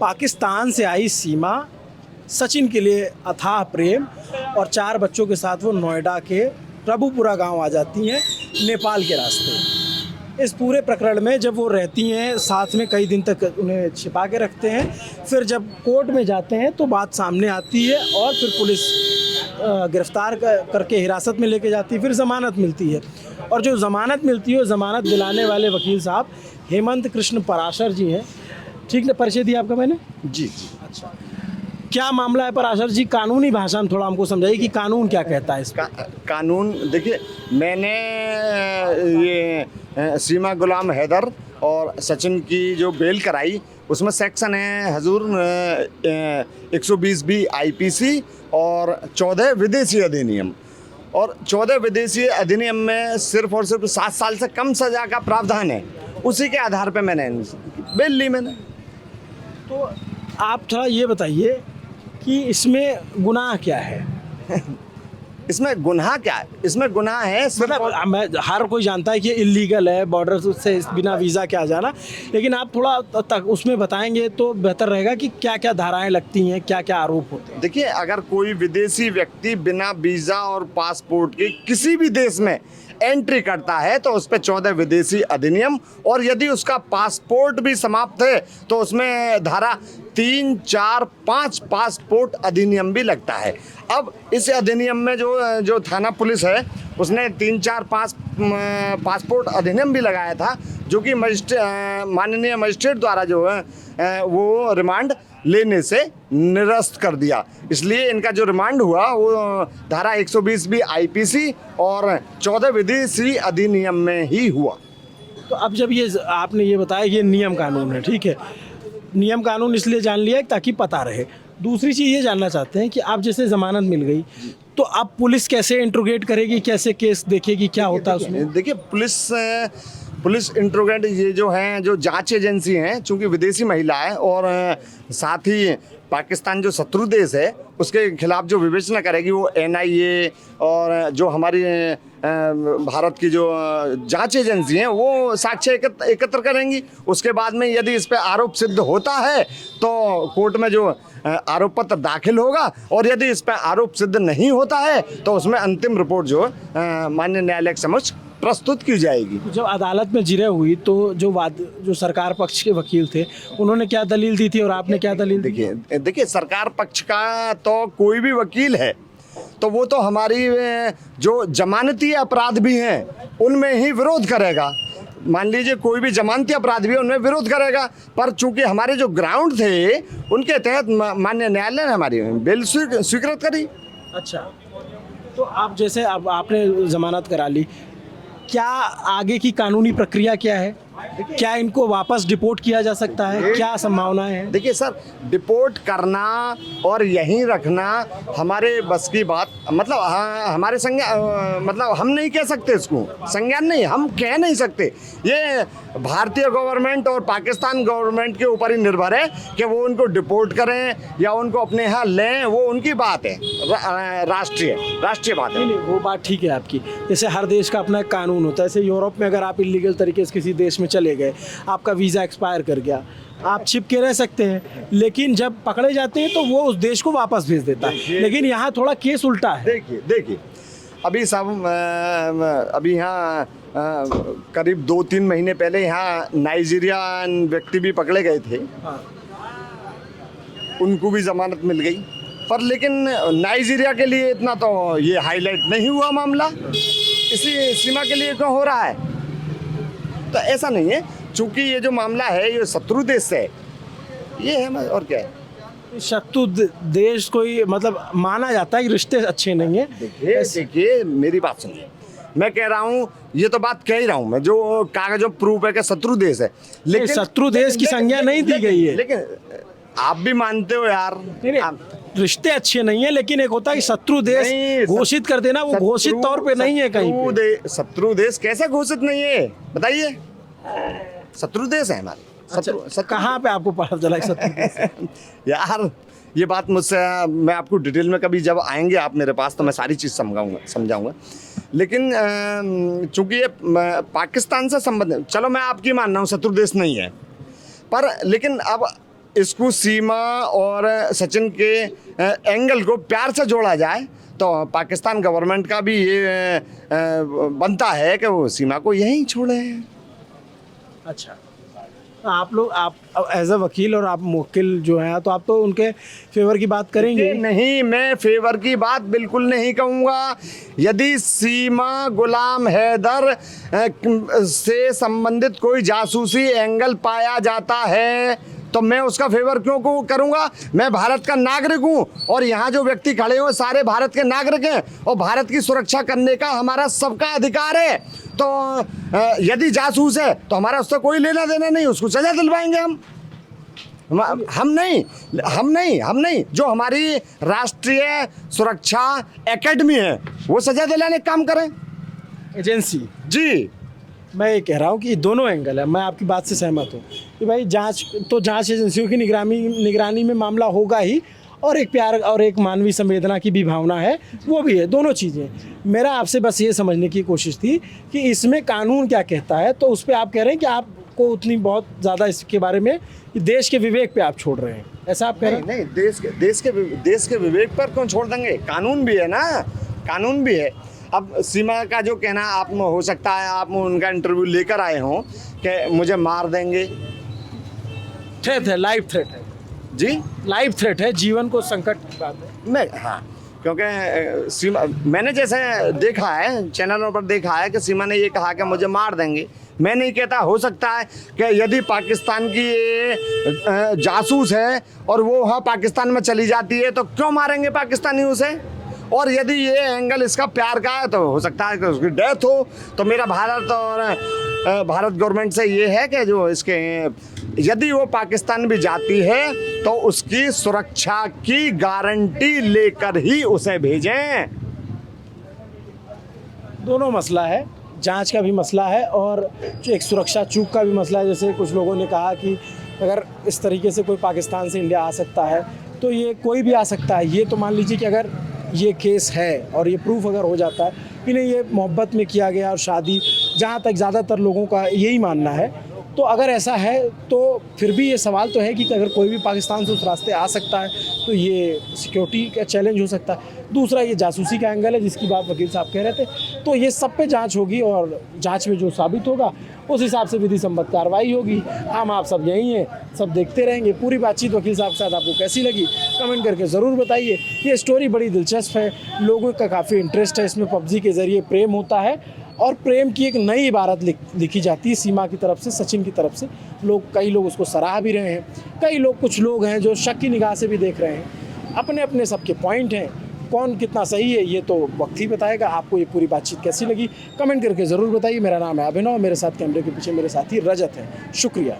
पाकिस्तान से आई सीमा सचिन के लिए अथाह प्रेम और 4 बच्चों के साथ वो नोएडा के प्रभुपुरा गांव आ जाती हैं नेपाल के रास्ते। इस पूरे प्रकरण में जब वो रहती हैं साथ में कई दिन तक उन्हें छिपा के रखते हैं, फिर जब कोर्ट में जाते हैं तो बात सामने आती है और फिर पुलिस गिरफ्तार करके हिरासत में लेके जाती है, फिर ज़मानत मिलती है। और जो ज़मानत मिलती है वो ज़मानत दिलाने वाले वकील साहब हेमंत कृष्ण पराशर जी हैं। ठीक ना, परिचय दिया आपका मैंने? जी। अच्छा, क्या मामला है पराशर जी? कानूनी भाषा में थोड़ा हमको समझाइए कि कानून क्या कहता है इस पर। कानून देखिए, मैंने ये सीमा गुलाम हैदर और सचिन की जो बेल कराई उसमें सेक्शन है हजूर 120B IPC और 14 विदेशी अधिनियम। और 14 विदेशी अधिनियम में सिर्फ और सिर्फ 7 साल से कम सजा का प्रावधान है। उसी के आधार पे मैंने बेल ली मैंने। तो आप थोड़ा ये बताइए कि इसमें गुनाह क्या है? इसमें गुनाह क्या है? इसमें गुनाह है मतलब मैं हर कोई जानता है कि इलीगल है बॉर्डर से बिना वीज़ा के आ जाना, लेकिन आप थोड़ा तक उसमें बताएंगे तो बेहतर रहेगा कि क्या क्या धाराएं लगती हैं, क्या क्या आरोप होते हैं। देखिए, अगर कोई विदेशी व्यक्ति बिना वीज़ा और पासपोर्ट के किसी भी देश में एंट्री करता है तो उस पर 14 विदेशी अधिनियम, और यदि उसका पासपोर्ट भी समाप्त है तो उसमें धारा 3, 4, 5 पासपोर्ट अधिनियम भी लगता है। अब इस अधिनियम में जो थाना पुलिस है उसने 3, 4, 5 पासपोर्ट अधिनियम भी लगाया था, जो कि माननीय मजिस्ट्रेट द्वारा जो है वो रिमांड लेने से निरस्त कर दिया। इसलिए इनका जो रिमांड हुआ वो धारा 120B IPC और 14 विदेशी अधिनियम में ही हुआ। तो अब जब ये आपने ये बताया ये नियम कानून है, ठीक है, नियम कानून इसलिए जान लिया ताकि पता रहे। दूसरी चीज़ ये जानना चाहते हैं कि आप जैसे ज़मानत मिल गई तो अब पुलिस कैसे इंट्रोगेट करेगी, कैसे केस देखेगी, क्या होता है उसमें? देखिए, पुलिस इंट्रोगेट ये जो हैं, जो जांच एजेंसी हैं, चूंकि विदेशी महिला है और साथ ही पाकिस्तान जो शत्रु देश है उसके खिलाफ जो विवेचना करेगी वो NIA और जो हमारी भारत की जो जांच एजेंसी हैं वो साक्ष्य एकत्र करेंगी। उसके बाद में यदि इस पे आरोप सिद्ध होता है तो कोर्ट में जो आरोप पत्र दाखिल होगा, और यदि इस पे आरोप सिद्ध नहीं होता है तो उसमें अंतिम रिपोर्ट जो माननीय न्यायालय के समक्ष प्रस्तुत की जाएगी। जब अदालत में जिरह हुई तो जो सरकार पक्ष के वकील थे उन्होंने क्या दलील दी थी और आपने क्या दलील दी? देखिए, सरकार पक्ष का तो कोई भी वकील है तो वो तो हमारी जो जमानती अपराध भी हैं उनमें ही विरोध करेगा। मान लीजिए कोई भी जमानती अपराध भी उनमें विरोध करेगा, पर चूंकि हमारे जो ग्राउंड थे उनके तहत माननीय न्यायालय ने हमारी बेल स्वीकृत करी। अच्छा, तो आप जैसे अब आपने जमानत करा ली, क्या आगे की कानूनी प्रक्रिया क्या है? क्या इनको वापस डिपोर्ट किया जा सकता है? क्या संभावनाएं हैं? देखिए सर, डिपोर्ट करना और यहीं रखना हमारे बस की बात, मतलब हमारे संज्ञान, मतलब हम नहीं कह सकते इसको, संज्ञान नहीं, हम कह नहीं सकते। ये भारतीय गवर्नमेंट और पाकिस्तान गवर्नमेंट के ऊपर ही निर्भर है कि वो उनको डिपोर्ट करें या उनको अपने यहाँ लें, वो उनकी बात है, राष्ट्रीय बात है। नहीं, वो बात ठीक है आपकी। जैसे हर देश का अपना कानून होता है, जैसे यूरोप में अगर आप इलीगल तरीके से किसी देश में चले गए, आपका वीज़ा एक्सपायर कर गया, आप छिप के रह सकते हैं, लेकिन जब पकड़े जाते हैं तो वो उस देश को वापस भेज देता है। लेकिन यहाँ थोड़ा केस उल्टा है। देखिए अभी यहाँ करीब 2-3 महीने पहले यहाँ नाइजीरियन व्यक्ति भी पकड़े गए थे। हाँ। उनको भी जमानत मिल गई, पर लेकिन नाइजीरिया के लिए इतना तो ये हाईलाइट नहीं हुआ मामला, इसी सीमा के लिए क्यों हो रहा है? तो ऐसा नहीं है, चूंकि ये जो मामला है ये शत्रु देश से है, ये है, और क्या है। शत्रु देश कोई मतलब माना जाता है कि रिश्ते अच्छे नहीं है। देखिए मेरी बात सुनिए, मैं कह रहा हूँ, ये तो बात कह ही रहा हूँ मैं, जो कागजों प्रूफ है कि शत्रु देश है, लेकिन शत्रु देश की संज्ञा नहीं दी गई है। लेकिन आप भी मानते हो यार, रिश्ते अच्छे नहीं है, लेकिन एक होता है कि शत्रु देश घोषित कर देना, वो घोषित तौर पे नहीं है कहीं पे। शत्रु देश कैसे घोषित नहीं है बताइए? शत्रु देश है हमारे। अच्छा, कहाँ पे आपको पता चला शत्रु? यार ये बात मुझसे, मैं आपको डिटेल में कभी जब आएंगे आप मेरे पास तो मैं सारी चीज़ समझाऊंगा। लेकिन चूंकि ये पाकिस्तान से संबंधित, चलो मैं आपकी मान रहा हूँ शत्रु देश नहीं है, पर लेकिन अब इसको सीमा और सचिन के एंगल को प्यार से जोड़ा जाए तो पाकिस्तान गवर्नमेंट का भी ये बनता है कि वो सीमा को यहीं छोड़े। अच्छा, आप लोग, आप एज अ वकील और आप मुवक्किल जो हैं, तो आप तो उनके फेवर की बात करेंगे? नहीं, मैं फेवर की बात बिल्कुल नहीं कहूँगा। यदि सीमा गुलाम हैदर से संबंधित कोई जासूसी एंगल पाया जाता है तो मैं उसका फेवर क्यों करूँगा? मैं भारत का नागरिक हूँ और यहाँ जो व्यक्ति खड़े हुए सारे भारत के नागरिक हैं और भारत की सुरक्षा करने का हमारा सबका अधिकार है। तो यदि जासूस है तो हमारा उससे कोई लेना देना नहीं, उसको सजा दिलवाएंगे हम नहीं। जो हमारी राष्ट्रीय सुरक्षा एकेडमी है वो सजा दिलाने का काम करें। एजेंसी जी, मैं ये कह रहा हूँ कि दोनों एंगल है। मैं आपकी बात से सहमत हूँ कि भाई जांच एजेंसियों की निगरानी में मामला होगा ही, और एक प्यार और एक मानवीय संवेदना की भी भावना है, वो भी है, दोनों चीज़ें। मेरा आपसे बस ये समझने की कोशिश थी कि इसमें कानून क्या कहता है, तो उस पर आप कह रहे हैं कि आपको उतनी बहुत ज़्यादा इसके बारे में देश के विवेक पे आप छोड़ रहे हैं, ऐसा आप कह रहे हैं? नहीं, देश के विवेक पर क्यों छोड़ देंगे? कानून भी है ना, कानून भी है। अब सीमा का जो कहना, आप हो सकता है आप उनका इंटरव्यू लेकर आए हों कि मुझे मार देंगे। थ्रेट है, लाइव थ्रेट है जी, लाइव थ्रेट है, जीवन को संकट की बात है। मैं हाँ, क्योंकि सीमा, मैंने जैसे देखा है, चैनलों पर देखा है कि सीमा ने ये कहा कि मुझे मार देंगे। मैं नहीं कहता, हो सकता है कि यदि पाकिस्तान की ये जासूस है और वो वहाँ पाकिस्तान में चली जाती है तो क्यों मारेंगे पाकिस्तानी उसे? और यदि ये एंगल इसका प्यार का है तो हो सकता है कि उसकी डेथ हो। तो मेरा भारत गवर्नमेंट से ये है कि जो इसके, यदि वो पाकिस्तान भी जाती है तो उसकी सुरक्षा की गारंटी लेकर ही उसे भेजें। दोनों मसला है, जांच का भी मसला है और जो एक सुरक्षा चूक का भी मसला है। जैसे कुछ लोगों ने कहा कि अगर इस तरीके से कोई पाकिस्तान से इंडिया आ सकता है तो ये कोई भी आ सकता है। ये तो मान लीजिए कि अगर ये केस है और ये प्रूफ अगर हो जाता है कि नहीं ये मोहब्बत में किया गया और शादी, जहाँ तक ज़्यादातर लोगों का यही मानना है, तो अगर ऐसा है तो फिर भी ये सवाल तो है कि अगर कोई भी पाकिस्तान से उस रास्ते आ सकता है तो ये सिक्योरिटी का चैलेंज हो सकता है। दूसरा ये जासूसी का एंगल है जिसकी बात वकील साहब कह रहे थे। तो ये सब पे जांच होगी और जांच में जो साबित होगा उस हिसाब से विधि सम्मत कार्रवाई होगी। हम आप सब यहीं हैं, सब देखते रहेंगे। पूरी बातचीत वकील साहब के साथ आपको कैसी लगी कमेंट करके ज़रूर बताइए। ये स्टोरी बड़ी दिलचस्प है, लोगों का काफ़ी इंटरेस्ट है इसमें। पबजी के ज़रिए प्रेम होता है और प्रेम की एक नई इबारत लिखी जाती है सीमा की तरफ से, सचिन की तरफ से। कई लोग उसको सराह भी रहे हैं, कई लोग, कुछ लोग हैं जो शक की निगाह से भी देख रहे हैं। अपने अपने सबके पॉइंट हैं, कौन कितना सही है ये तो वक्त ही बताएगा। आपको ये पूरी बातचीत कैसी लगी कमेंट करके ज़रूर बताइए। मेरा नाम है अभिनव, मेरे साथ कैमरे के पीछे मेरे साथी रजत हैं। शुक्रिया।